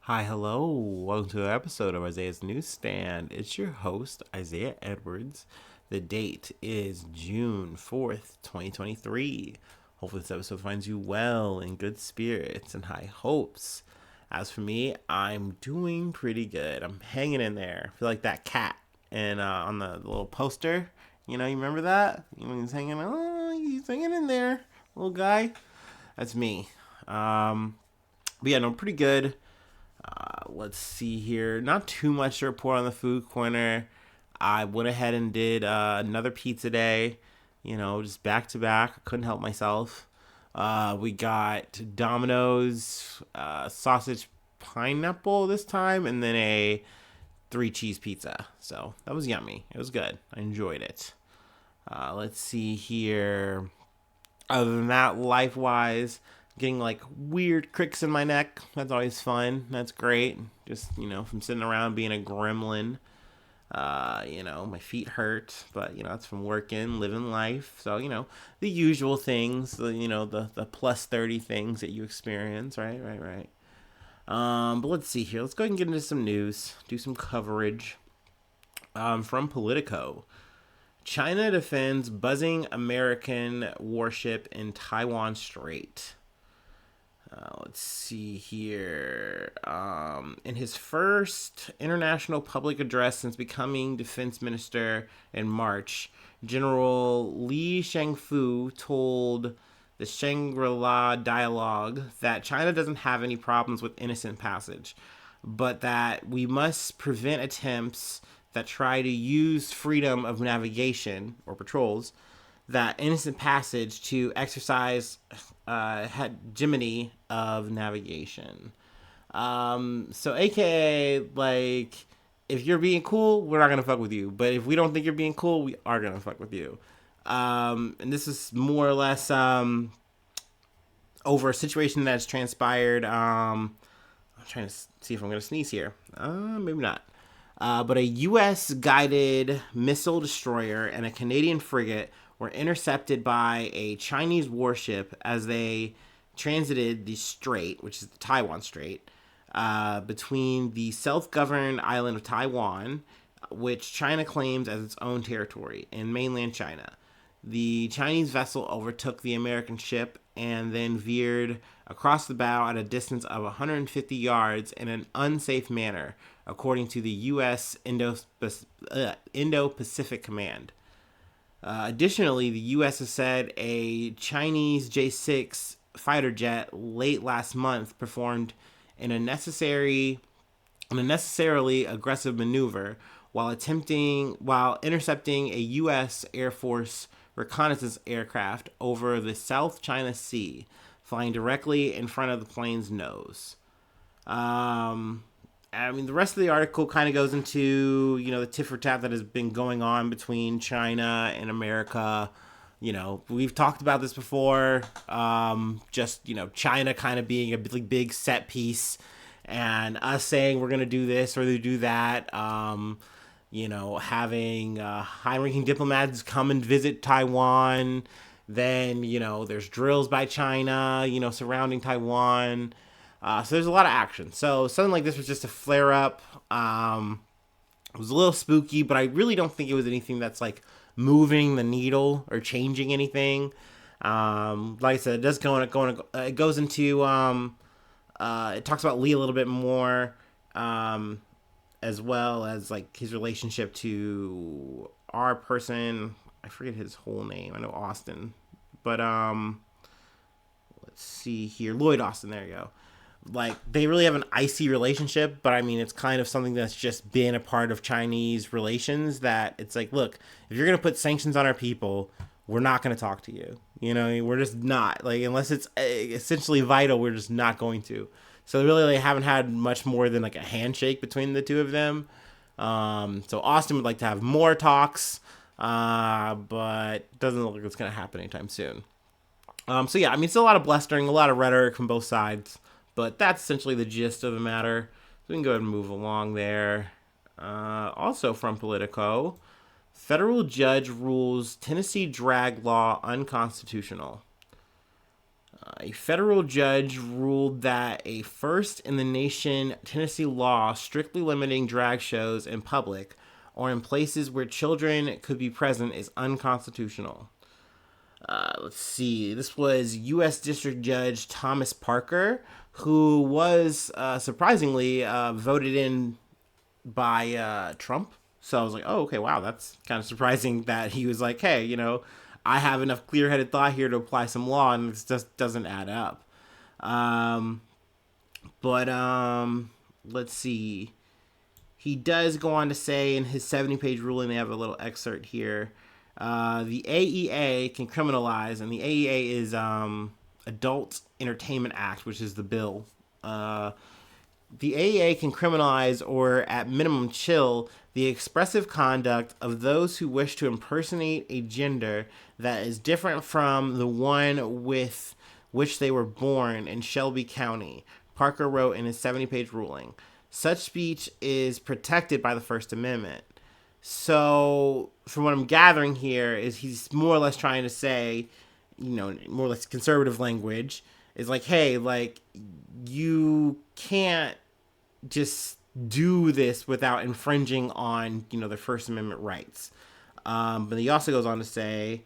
Hi, hello. Welcome to an episode of Isaiah's Newsstand. It's your host, Isaiah Edwards. The date is June 4th, 2023. Hopefully, this episode finds you well, in good spirits, and high hopes. As for me, I'm doing pretty good. I'm hanging in there. I feel like that cat and on the little poster. You remember that? He's hanging in there, little guy. That's me. But yeah, no, pretty good. Let's see here. Not too much to report on the food corner. I went ahead and did another pizza day. Just back to back. I couldn't help myself. We got Domino's sausage pineapple this time, and then a three cheese pizza. So that was yummy. It was good. I enjoyed it. Let's see here. Other than that, life wise, getting like weird cricks in my neck. That's always fun. That's great. Just, from sitting around being a gremlin. My feet hurt, but that's from working, living life. So, the usual things, the plus 30 things that you experience, right. But let's see here. Let's go ahead and get into some news, do some coverage. From Politico. China defends buzzing American warship in Taiwan Strait. Let's see here. In his first international public address since becoming defense minister in March, General Li Shangfu told the Shangri-La Dialogue that China doesn't have any problems with innocent passage, but that we must prevent attempts that try to use freedom of navigation or patrols, that innocent passage to exercise hegemony of navigation. So AKA, like, if you're being cool, we're not gonna fuck with you. But if we don't think you're being cool, we are gonna fuck with you. And this is more or less over a situation that's transpired. I'm trying to see if I'm gonna sneeze here. Maybe not. But a U.S. guided missile destroyer and a Canadian frigate were intercepted by a Chinese warship as they transited the strait, which is the Taiwan Strait, between the self-governed island of Taiwan, which China claims as its own territory, and mainland China. The Chinese vessel overtook the American ship and then veered across the bow at a distance of 150 yards in an unsafe manner, according to the U.S. Indo-Pacific Command. Additionally, the U.S. has said a Chinese J-6 fighter jet late last month performed an unnecessarily aggressive maneuver while intercepting a U.S. Air Force reconnaissance aircraft over the South China Sea, flying directly in front of the plane's nose. The rest of the article kind of goes into, the tit for tat that has been going on between China and America. We've talked about this before. China kind of being a big set piece and us saying we're going to do this or do that. Having high ranking diplomats come and visit Taiwan. Then, there's drills by China, surrounding Taiwan. So there's a lot of action. So something like this was just a flare up. It was a little spooky, but I really don't think it was anything that's like moving the needle or changing anything. Like I said, it does it goes into it talks about Lee a little bit more, as well as like his relationship to our person. I forget his whole name. I know Austin, but let's see here, Lloyd Austin. There you go. Like, they really have an icy relationship, but I mean, it's kind of something that's just been a part of Chinese relations, that it's like, look, if you're going to put sanctions on our people, we're not going to talk to you. We're just not. Like, unless it's essentially vital, we're just not going to. So they really haven't had much more than like a handshake between the two of them. So Austin would like to have more talks, but doesn't look like it's going to happen anytime soon. So yeah, I mean, it's a lot of blustering, a lot of rhetoric from both sides. But that's essentially the gist of the matter. So we can go ahead and move along there. Also from Politico, federal judge rules Tennessee drag law unconstitutional. A federal judge ruled that a first in the nation Tennessee law strictly limiting drag shows in public or in places where children could be present is unconstitutional. Let's see. This was U.S. District Judge Thomas Parker, who was surprisingly voted in by Trump. So I was like, oh, okay, wow, that's kind of surprising that he was like, hey, I have enough clear-headed thought here to apply some law, and this just doesn't add up. Um, but let's see. He does go on to say in his 70-page ruling, they have a little excerpt here. The AEA can criminalize, and the AEA is Adult Entertainment Act, which is the bill. The AEA can criminalize or, at minimum, chill the expressive conduct of those who wish to impersonate a gender that is different from the one with which they were born in Shelby County, Parker wrote in his 70-page ruling. Such speech is protected by the First Amendment. So, from what I'm gathering here, is he's more or less trying to say, more or less conservative language, is like, hey, like, you can't just do this without infringing on, their First Amendment rights. But he also goes on to say,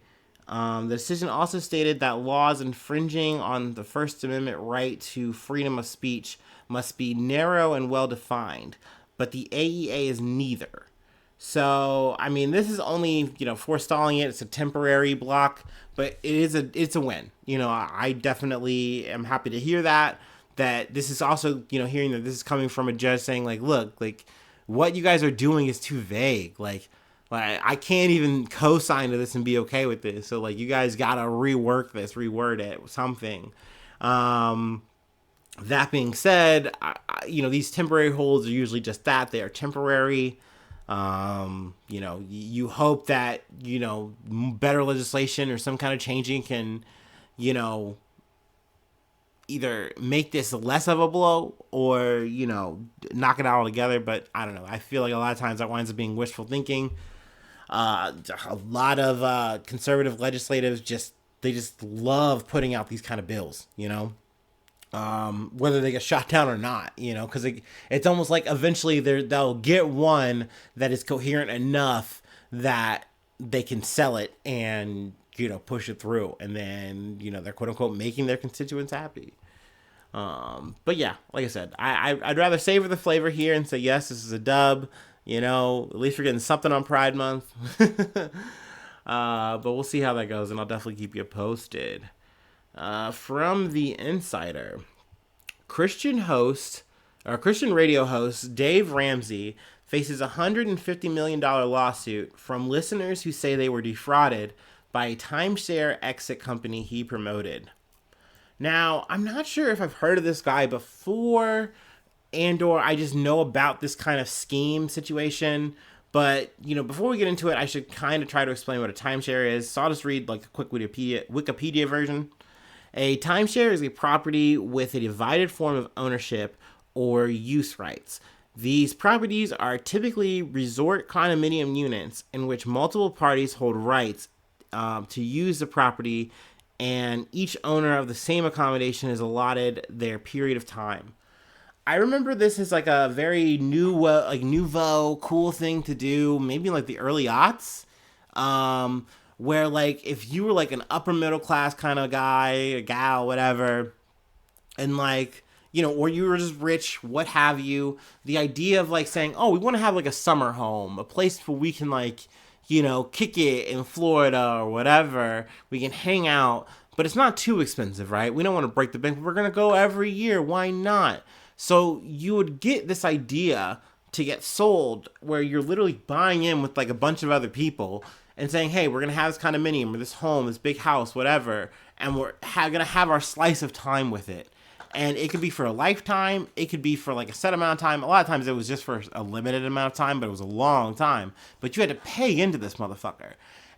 the decision also stated that laws infringing on the First Amendment right to freedom of speech must be narrow and well defined, but the AEA is neither. So, I mean, this is only, forestalling it. It's a temporary block, but it's a win. I definitely am happy to hear that this is also, hearing that this is coming from a judge saying, like, look, like, what you guys are doing is too vague. Like I can't even co-sign to this and be okay with this. So, like, you guys got to reword it, something. That being said, these temporary holds are usually just that. They are temporary. You hope that, better legislation or some kind of changing can, either make this less of a blow or, knock it out altogether. But I don't know. I feel like a lot of times that winds up being wishful thinking. A lot of conservative legislators just love putting out these kind of bills, whether they get shot down or not, because it's almost like eventually they'll get one that is coherent enough that they can sell it and, push it through. And then, they're quote unquote making their constituents happy. But yeah, like I said, I'd rather savor the flavor here and say, yes, this is a dub. At least we're getting something on Pride Month. But we'll see how that goes, and I'll definitely keep you posted. From The Insider, Christian radio host Dave Ramsey faces a $150 million lawsuit from listeners who say they were defrauded by a timeshare exit company he promoted. Now, I'm not sure if I've heard of this guy before, and/or I just know about this kind of scheme situation. But, before we get into it, I should kind of try to explain what a timeshare is. So I'll just read like a quick Wikipedia version. A timeshare is a property with a divided form of ownership or use rights. These properties are typically resort condominium units in which multiple parties hold rights to use the property, and each owner of the same accommodation is allotted their period of time. I remember this as like a very nouveau cool thing to do, maybe in like the early aughts, where like if you were like an upper middle class kind of guy, a gal, whatever, and like, or you were just rich, what have you, the idea of like saying, oh, we want to have like a summer home, a place where we can like, kick it in Florida or whatever, we can hang out, but it's not too expensive, right? We don't want to break the bank. We're going to go every year. Why not? So you would get this idea to get sold where you're literally buying in with like a bunch of other people and saying, hey, we're going to have this condominium or this home, this big house, whatever, and we're going to have our slice of time with it. And it could be for a lifetime. It could be for like a set amount of time. A lot of times it was just for a limited amount of time, but it was a long time. But you had to pay into this motherfucker.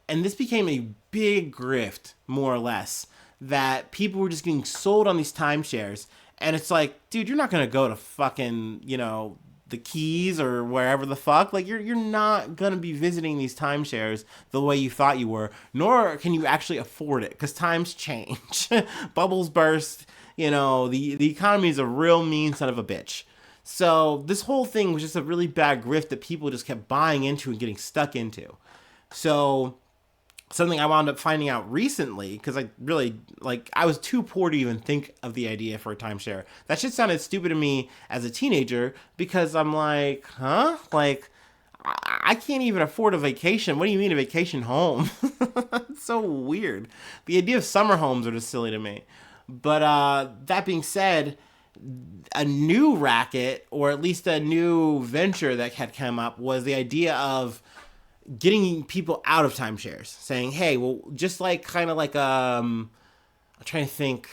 And this became a big grift, more or less, that people were just getting sold on these timeshares. And it's like, dude, you're not going to go to fucking, the Keys or wherever the fuck. Like you're not gonna be visiting these timeshares the way you thought you were, nor can you actually afford it because times change, bubbles burst. The economy is a real mean son of a bitch. So this whole thing was just a really bad grift that people just kept buying into and getting stuck into. So something I wound up finding out recently, because I was too poor to even think of the idea for a timeshare. That shit sounded stupid to me as a teenager because I'm like, huh? Like, I can't even afford a vacation. What do you mean a vacation home? It's so weird. The idea of summer homes are just silly to me. But that being said, a new racket, or at least a new venture that had come up, was the idea of getting people out of timeshares, saying, hey, well, just like kind of like I'm trying to think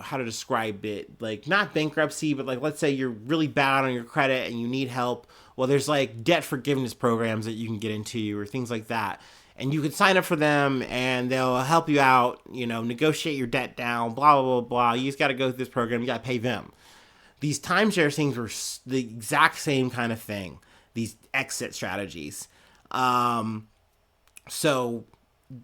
how to describe it, like not bankruptcy, but like let's say you're really bad on your credit and you need help. Well, there's like debt forgiveness programs that you can get into or things like that, and you can sign up for them and they'll help you out, negotiate your debt down, blah blah blah blah. You just got to go through this program, you got to pay them. These timeshare things were the exact same kind of thing, these exit strategies. So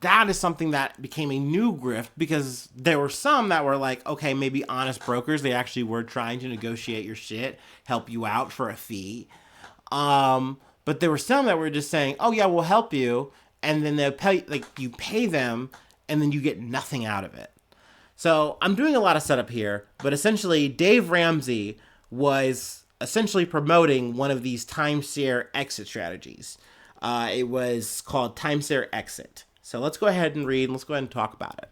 that is something that became a new grift because there were some that were like, okay, maybe honest brokers. They actually were trying to negotiate your shit, help you out for a fee. But there were some that were just saying, oh yeah, we'll help you. And then they'll pay, like you pay them and then you get nothing out of it. So I'm doing a lot of setup here, but essentially Dave Ramsey was essentially promoting one of these timeshare exit strategies. It was called Timeshare Exit. So let's go ahead and read and let's go ahead and talk about it.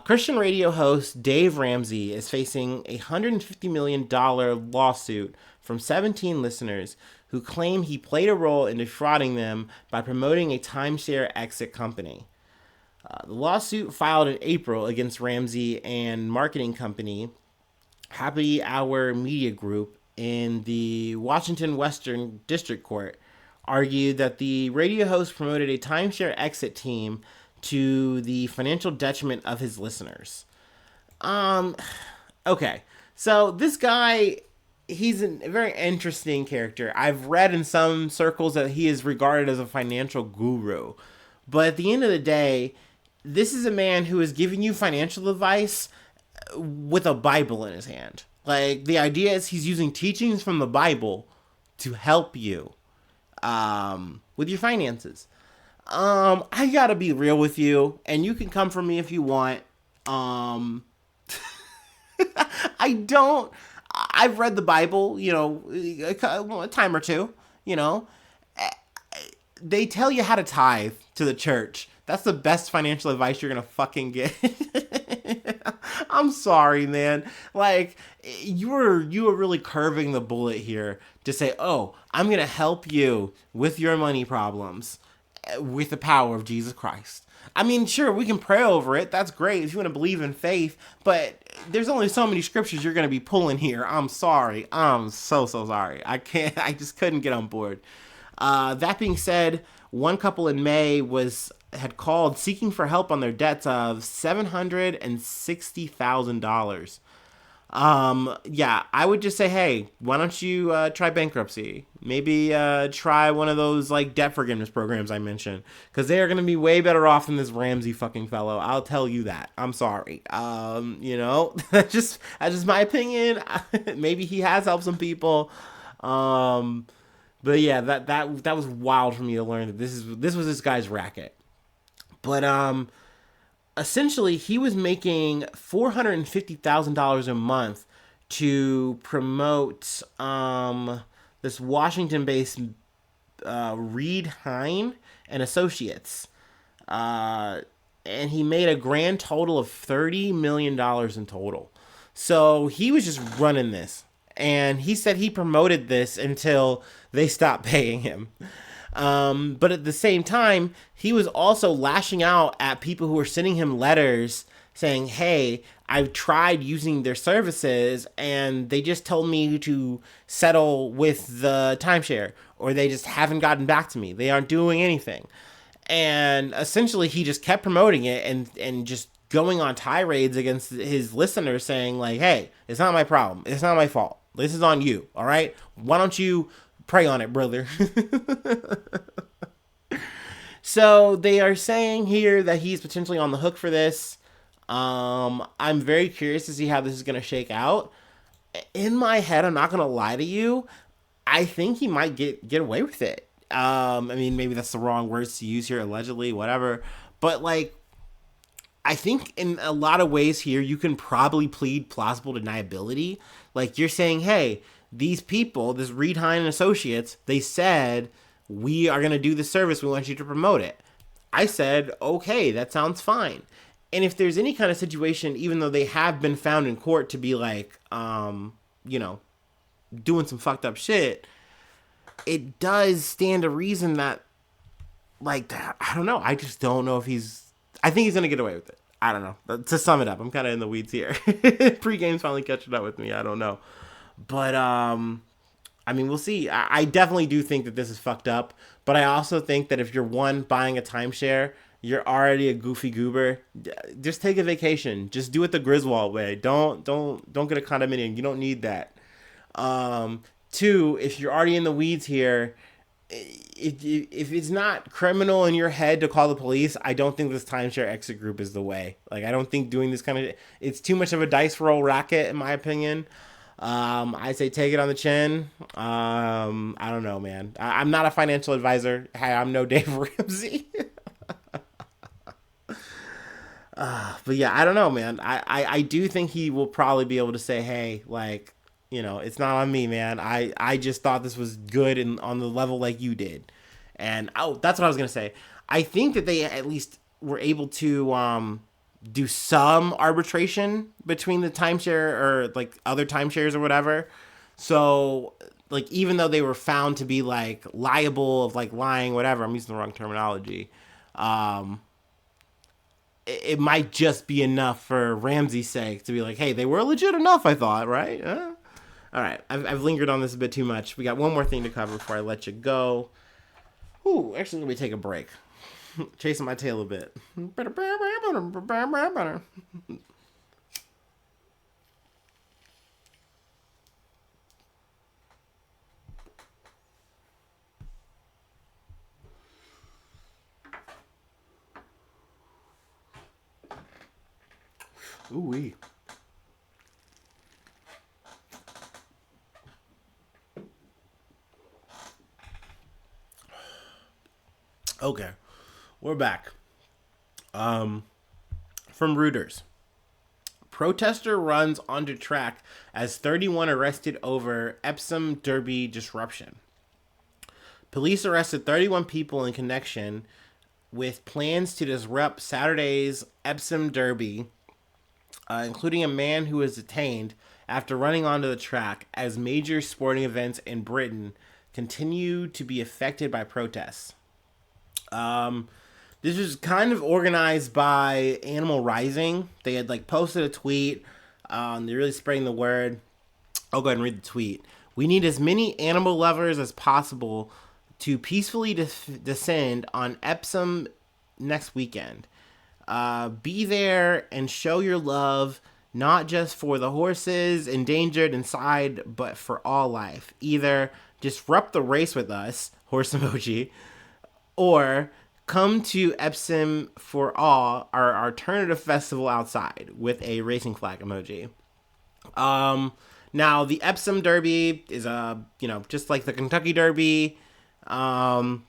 Christian radio host Dave Ramsey is facing a $150 million lawsuit from 17 listeners who claim he played a role in defrauding them by promoting a timeshare exit company. The lawsuit filed in April against Ramsey and marketing company Happy Hour Media Group in the Washington Western District Court argued that the radio host promoted a timeshare exit team to the financial detriment of his listeners. Okay. So this guy, he's a very interesting character. I've read in some circles that he is regarded as a financial guru. But at the end of the day, this is a man who is giving you financial advice with a Bible in his hand. Like, the idea is he's using teachings from the Bible to help you with your finances. I gotta be real with you, and you can come for me if you want. I've read the Bible, a time or two, They tell you how to tithe to the church. That's the best financial advice you're gonna fucking get. I'm sorry, man. Like, you were really curving the bullet here to say, oh, I'm gonna help you with your money problems with the power of Jesus Christ. I mean, sure, we can pray over it. That's great if you want to believe in faith, but there's only so many scriptures you're going to be pulling here. I'm sorry. I'm so sorry. I just couldn't get on board. That being said, one couple in May had called seeking for help on their debts of $760,000. Yeah, I would just say, hey, why don't you try bankruptcy? Maybe try one of those like debt forgiveness programs I mentioned, because they are going to be way better off than this Ramsey fucking fellow. I'll tell you that. I'm sorry. That's just my opinion. Maybe he has helped some people. But yeah, that was wild for me to learn that this was this guy's racket. But essentially, he was making $450,000 a month to promote this Washington-based Reed Hine and Associates. And he made a grand total of $30 million in total. So he was just running this. And he said he promoted this until they stopped paying him. But at the same time, he was also lashing out at people who were sending him letters saying, hey, I've tried using their services and they just told me to settle with the timeshare, or they just haven't gotten back to me. They aren't doing anything. And essentially he just kept promoting it and just going on tirades against his listeners saying like, hey, it's not my problem. It's not my fault. This is on you. All right. Why don't you pray on it, brother? So they are saying here that he's potentially on the hook for this. I'm very curious to see how this is going to shake out. In my head, I'm not going to lie to you. I think he might get away with it. I mean, maybe that's the wrong words to use here, allegedly, whatever. But like, I think in a lot of ways here, you can probably plead plausible deniability. Like you're saying, hey, these people, this Reed Hine and Associates, they said we are going to do the service. We want you to promote it. I said, okay, that sounds fine. And if there's any kind of situation, even though they have been found in court to be like, you know, doing some fucked up shit, it does stand to reason that, like, I don't know. I just don't know if I think he's going to get away with it. I don't know. To sum it up, I'm kind of in the weeds here. Pre-game's finally catching up with me. I don't know. But, I mean, we'll see. I definitely do think that this is fucked up. But I also think that if you're buying a timeshare, you're already a goofy goober. Just take a vacation. Just do it the Griswold way. Don't get a condominium. You don't need that. Two, if you're already in the weeds here, if it's not criminal in your head to call the police, I don't think this timeshare exit group is the way. Like, I don't think doing this kind of, it's too much of a dice roll racket, in my opinion. I say take it on the chin. I don't know, man. I'm not a financial advisor. Hey, I'm no Dave Ramsey. But yeah, I don't know, man. I do think he will probably be able to say, hey, like, you know, it's not on me, man. I just thought this was good and on the level like you did. And that's what I was gonna say. I think that they at least were able to do some arbitration between the timeshare or like other timeshares or whatever. So like even though they were found to be like liable of like lying, whatever, I'm using the wrong terminology. It might just be enough for Ramsey's sake to be like, hey, they were legit enough, I thought, right? All right, I've lingered on this a bit too much. We got one more thing to cover before I let you go. Ooh, actually, let me take a break. Chasing my tail a bit. Ooh-wee. Okay, we're back. From Reuters. Protester runs onto track as 31 arrested over Epsom Derby disruption. Police arrested 31 people in connection with plans to disrupt Saturday's Epsom Derby, including a man who was detained after running onto the track as major sporting events in Britain continue to be affected by protests. This was kind of organized by Animal Rising. They had like posted a tweet. They're really spreading the word. I'll go ahead and read the tweet. We need as many animal lovers as possible to peacefully descend on Epsom next weekend. Be there and show your love, not just for the horses endangered inside, but for all life. Either disrupt the race with us, horse emoji, or come to Epsom for all, our alternative festival outside, with a racing flag emoji. Now the Epsom Derby is just like the Kentucky Derby, and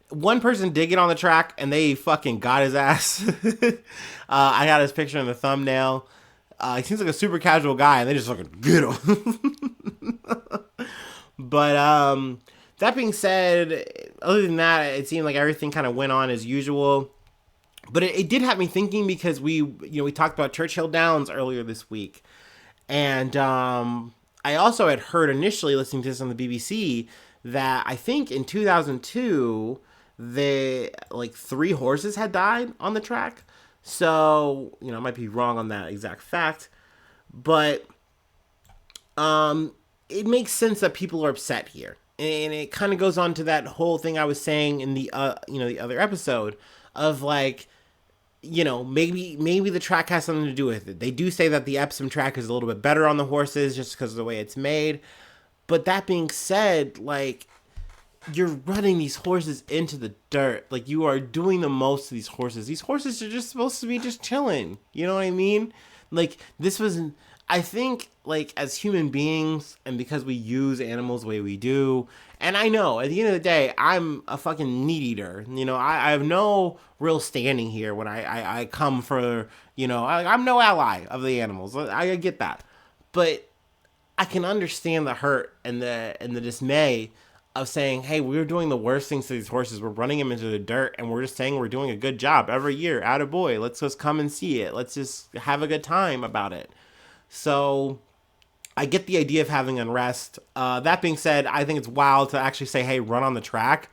one person did get on the track and they fucking got his ass. I got his picture in the thumbnail. He seems like a super casual guy and they just fucking get him. But that being said, other than that, it seemed like everything kind of went on as usual. But it did have me thinking because we talked about Churchill Downs earlier this week. And I also had heard initially listening to this on the BBC that I think in 2002, like 3 horses had died on the track. So, I might be wrong on that exact fact. But it makes sense that people are upset here. And it kind of goes on to that whole thing I was saying in the the other episode of like, maybe the track has something to do with it. They do say that the Epsom track is a little bit better on the horses just because of the way it's made. But that being said, like, you're running these horses into the dirt. Like, you are doing the most to these horses. These horses are just supposed to be just chilling. You know what I mean? Like, this was, I think, like, as human beings, and because we use animals the way we do, and I know, at the end of the day, I'm a fucking meat eater. I have no real standing here when I come for, I'm no ally of the animals. I get that. But I can understand the hurt and the dismay of saying, hey, we're doing the worst things to these horses. We're running them into the dirt, and we're just saying we're doing a good job every year. Attaboy. Let's just come and see it. Let's just have a good time about it. So I get the idea of having unrest. That being said, I think it's wild to actually say, hey, run on the track.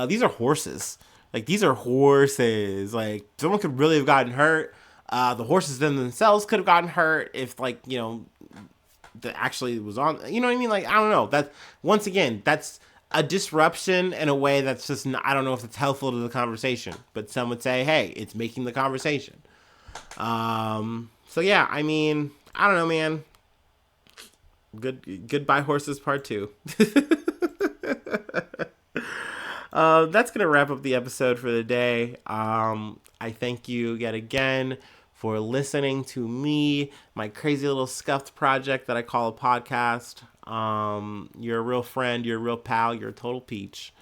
These are horses. Like, these are horses. Like, someone could really have gotten hurt. The horses themselves could have gotten hurt if, like, that actually was on. You know what I mean? Like, I don't know. That, once again, that's a disruption in a way that's just, I don't know if it's helpful to the conversation. But some would say, hey, it's making the conversation. So yeah, I mean, I don't know, man. Goodbye horses part 2. That's gonna wrap up the episode for the day. I thank you yet again for listening to me, my crazy little scuffed project that I call a podcast. You're a real friend, you're a real pal, you're a total peach.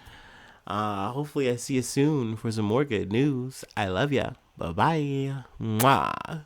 Hopefully I see you soon for some more good news. I love ya. Bye bye. Mwah.